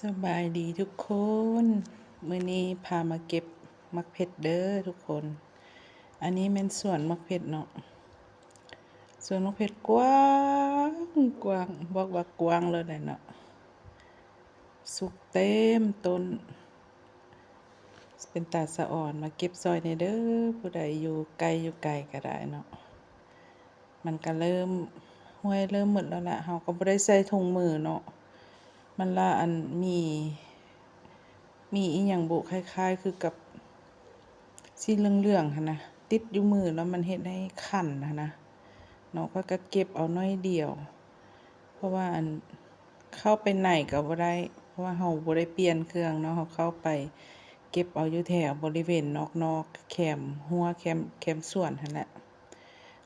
สบายดีทุกคนมื้อนี้พามาเก็บมักเผ็ดเด้อทุกคน อันนี้เป็นสวนมักเผ็ดเนาะสวนมักเผ็ดกว้างกว้างบอกว่ากว้างเลยแหละเนาะสุกเต็มต้นเป็นตาสะอ่อนมาเก็บซอยในเด้อผู้ใดอยู่ไกลก็ได้เนาะมันก็เริ่มห้วยเริ่มหมดแล้วล่ะเฮาก็บ่ได้ใส่ถุงมือเนาะมันละอันมีอีหยังบุคล้ายๆคือกับสีเหลืองๆหั่นนะติดอยู่มือแล้วมันเฮ็ดให้คันหั่นนะเนาะก็เก็บเอาน้อยเดียวเพราะว่าอันเข้าไปไหนก็บ่ได้เพราะว่าเฮาบ่ได้เปลี่ยนเครื่องเนาะเฮาเข้าไปเก็บเอาอยู่แถวบริเวณนอกๆแคมป์หัวแคมป์สวนหั่นแหละ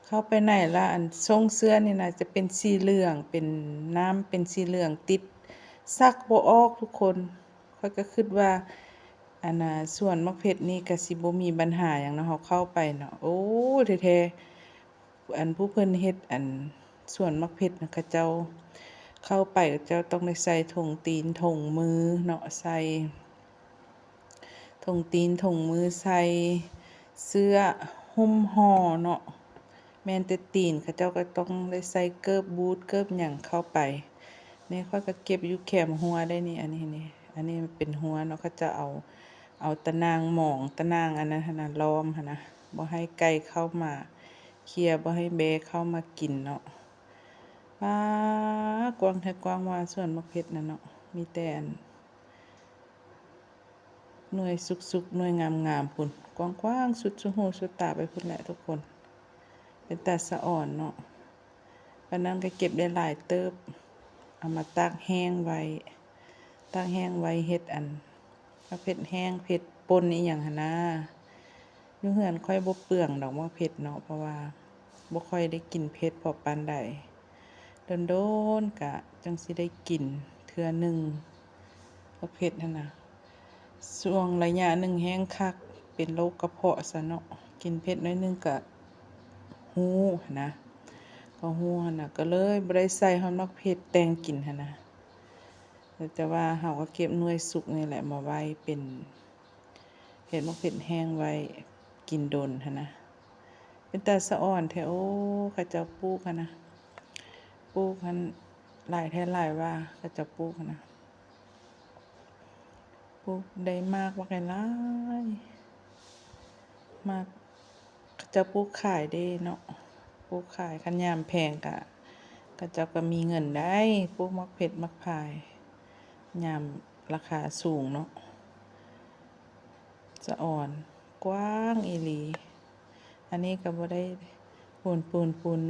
เข้าไปไหนละอันทรงเสื้อนี่น่ะจะเป็นสีเหลืองเป็นน้ำเป็นสีเหลืองติดซักบ่ออกทุกคนข้อยก็คิดว่าอันน่ะสวนมักเผ็ดนี่ก็สิบ่มีปัญหาหยังเนาะเฮาเข้าไปเนาะโอ้แท้ๆอันผู้เพิ่นเฮ็ดอันสวนมักเผ็ดน่ะเขาเจ้าเข้าไปเขาเจ้าต้องได้ใส่ถุงตีนถุงมือเนาะใส่ถุงตีนถุงมือใส่เสื้อหุ้มห่อเนาะแม่นแต่ตีนเขาเจ้าก็ต้องได้ใส่เกิบบูทเกิบหยังเข้าไปนี่ข้อยก็เก็บอยู่แคมหัวได้นี่อันนี้มันเป็นหัวเนาะเขาจะเอาตะนางหมองตะนางอันนั้นหั่นน่ะล้อมหั่นนะบ่ให้ไก่เข้ามาเคลียร์บ่ให้แบะเข้ามากินเนาะป๊ากว้างแท้กว้างว่าสวนมักเผ็ดน่ะเนาะมีแต่อันหน่วยสุกๆหน่วยงามๆพุ่นกว้างๆสุดหูสุดตาไปพุ่นแหละทุกคนเป็นตาสะอ่อนเนาะปานนั้นก็เก็บได้หลายเติบเอามาตากแห้งไว้เฮ็ดอันเผ็ดแห้งเผ็ดป่นอีหยังหั่นนะอยู่เรือนค่อยบ่เปลืองดอกว่าเผ็ดเนาะเพราะว่าบ่ค่อยได้กินเผ็ดพอปานใดโดนๆก็จังสิได้กินเทื่อหนึ่งบ่เผ็ดหั่นน่ะช่วงระยะหนึ่งแห้งคักเป็นโรคกระเพาะซะเนาะกินเผ็ดน้อยหนึ่งก็หูหั้นนะก็หูหั่นน่ะก็เลยบ่ได้ใส่ฮอดมักเผ็ดแต่งกินหั่นนะแต่ว่าเฮาก็เก็บหน่วยสุกนี่แหละมาไว้เป็นเฮ็ดมักเผ็ดแห้งไว้กินโดนหั่นนะเป็นตาสะอ่อนแท้โอ้เขาเจ้าปลูกหั่นนะปลูกหั่นหลายแท้หลายว่าเขาเจ้าปลูกหั่นนะปลูกได้มากบักหลายมากเขาเจ้าปลูกขายเด้เนาะปลูกขายคันยามแพงก็เขาเจ้าก็มีเงินได้ปลูกมักเผ็ดมักพายยามราคาสูงเนาะสะอ่อนกว้างอีหลีอันนี้ก็บ่ได้ปูน